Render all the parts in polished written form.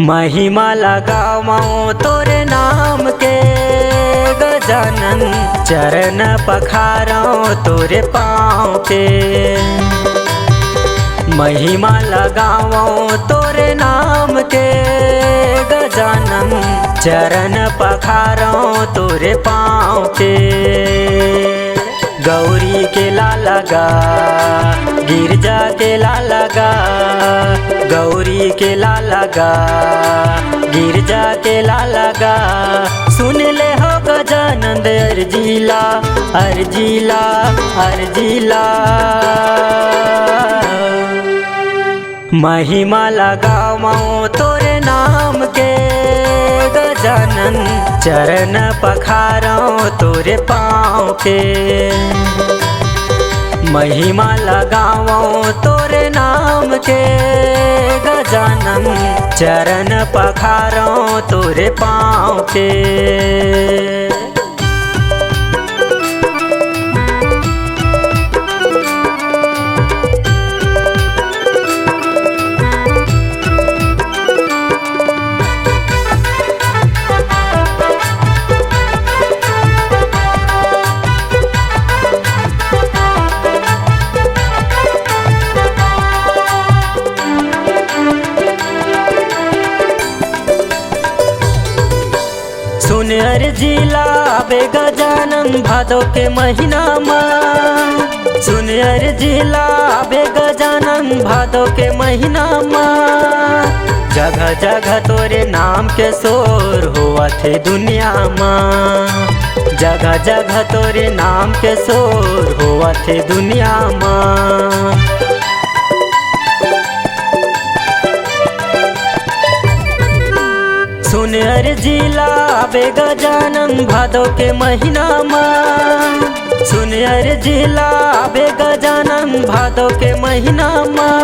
महिमा लगावो तोरे नाम के गजानन, चरण पखारो तोरे पाँव के। महिमा लगावो तोरे नाम के गजानन, चरण पखारो तोरे पाँव के। गौरी के ला लगा गिरजा के ला लगा, गौरी के ला लगा गिरजा के ला लगा। सुन ले हो गजानंद अर्जीला अर्जीला अर्जीला। महिमा लगावो तोरे नाम के गजानन, चरण पखारो तोरे पाँव के। महिमा लगावो तोरे नाम के गजानन, चरण पखारो तोरे पाँव के। सुन अर्जीला आबे गजानन भादो के महीना में। सुन अर्जीला आबे गजानन भादो के महीना में। जगह जगह तोरे नाम के शोर हुआ थे दुनिया में। जगह जगह तोरे नाम के शोर हुआ थे दुनिया में। सुन अर्जीला आबे गजानन भादो के महीना में। सुन अर्जीला आबे गजानन भादो के महीना में।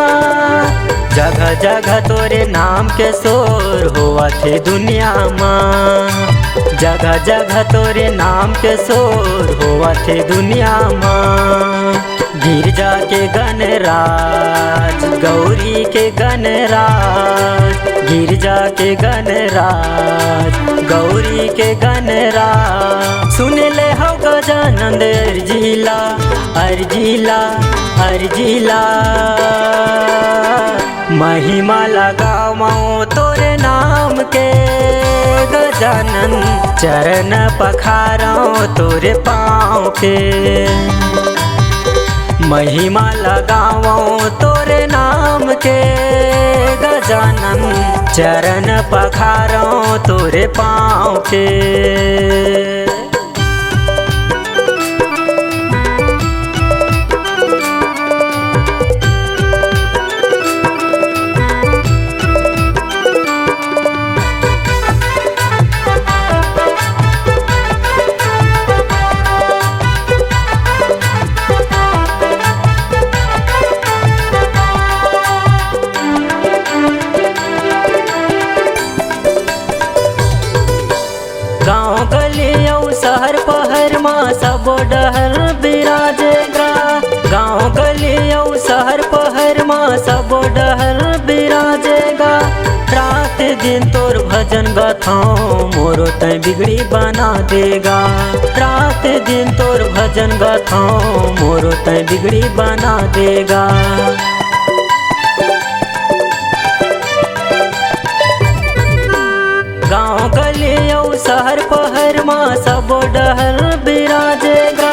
जगह जगह तोरे नाम के शोर हुआ थे दुनिया में। जगह जगह तोरे नाम के शोर हुआ थे दुनिया में। गिरजा के गणराज गौरी के गणराज, गिरजा के गणराज गौरी के गणराज। सुन ले हो गजानंद अर्जीला अर्जीला अर्जीला। महिमा लगावो तोरे नाम के गजानन, चरण पखारो तोरे पाँव के। महिमा लगावो तोरे नाम के गजानन, चरण पखारो तोरे पाँव के। गाँव गलियों शहर पहर माँ सब डहर बिराजेगा। गाँव गलियों शहर पहर माँ सब डहर बिराजेगा। रात दिन तोर भजन गाथाओ मोरो तय बिगड़ी बना देगा। रात दिन तोर भजन गाथाओ मोरो तय बिगड़ी बना देगा। गाँव गलियों शहर पहर माँ सब डहर बिराजेगा।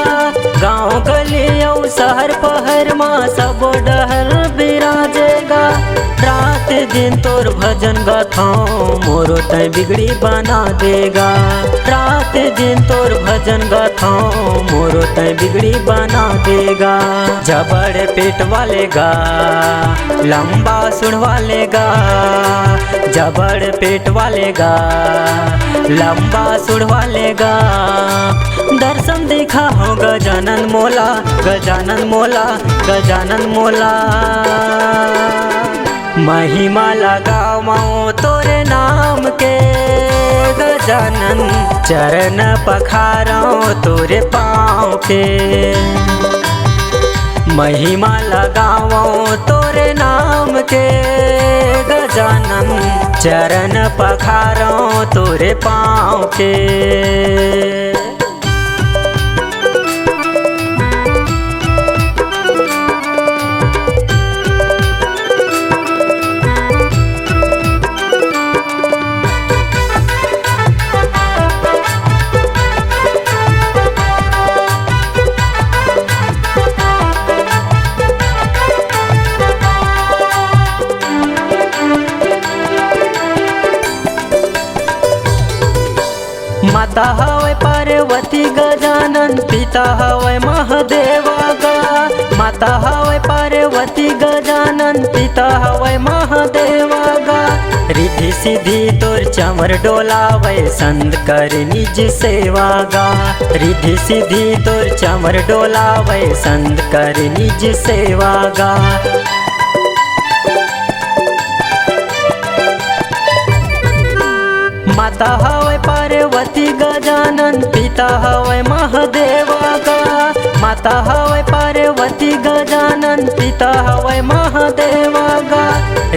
गाँव गलियों शहर पहर माँ सब डहर बिराजेगा। रात दिन तोर भजन गाथाओ मोरो तय बिगड़ी बना देगा। रात दिन तोर भजन गाथाओ मोरो तय बिगड़ी बना देगा। जबड़ पेट वालेगा लंबा सुन वालेगा। जबड़ पेट वालेगा लंबा सुन वालेगा। दर्शन देखा हो गजानन मोला गजानन मोला गजानन मोला। महिमा लगावो तोरे नाम के गजानन, चरण पखारो तोरे पाँव के। महिमा लगावो तोरे नाम के गजानन, चरण पखारो तोरे पाँव के। माता हवै पार्वती गजानन, पिता हवै महादेवा गा। माता हवै पार्वती गजानन, पिता हवै महादेवा गा। रिद्धि सिद्धि तोर चमर डोलावै, संत कर निज सेवा गा। रिद्धि सिद्धि तोर चमर डोलावै, संत कर निज सेवा गा। माता हवै पार्वती गजानन, पिता हवै महादेवा गा। माता हवै पार्वती गजानन, पिता हवै महादेवा गा।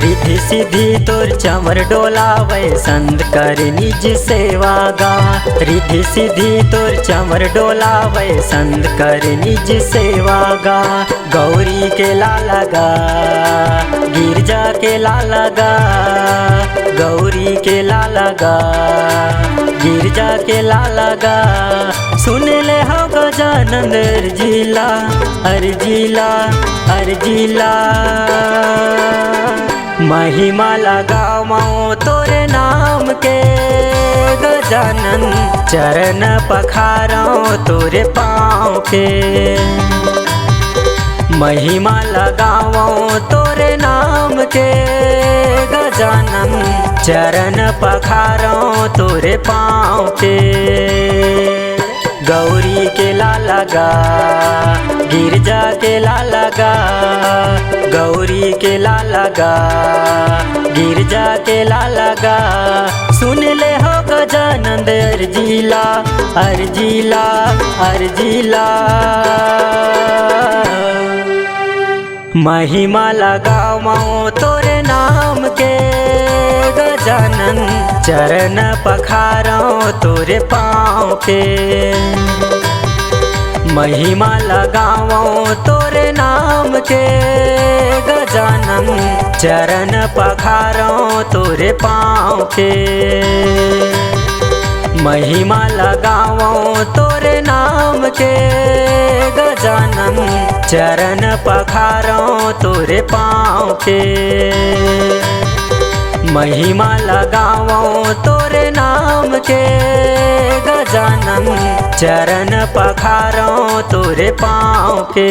रिद्धि सिद्धि तोर चमर डोलावै, संत कर निज सेवा गा। रिद्धि सिद्धि तोर चमर डोलावै, संत कर निज सेवा गा। गौरी के लाला गा, गिरजा के लाला गा। गौरी के लाला गा, गिरजा के लाला गा। सुन ले हो गजानन अर्जिला, अर्जिला, अर्जिला। महिमा लगावो तोरे नाम के गजानन, चरण पखारो तोरे पाँव के। महिमा लगावो तोरे नाम के गजानन, चरण पखारो तोरे पाँव के। गौरी के लाला गा, गिरजा के लाला गा। गौरी के लाला गा, गिरजा के लाला गा। सुन ले हो गजानन अर्जिला, अर्जिला, अर्जिला। महिमा लगावो तोरे नाम के गजानन, चरण पखारो तोरे पाँव के। महिमा लगावो तोरे नाम के गजानन, चरण पखारो तोरे पाँव के। महिमा लगावो तोरे नाम के गजानन, चरण पखारो तोरे पाँव के। महिमा लगावो तोरे नाम के गजानन, चरण पखारो तोरे पाँव के।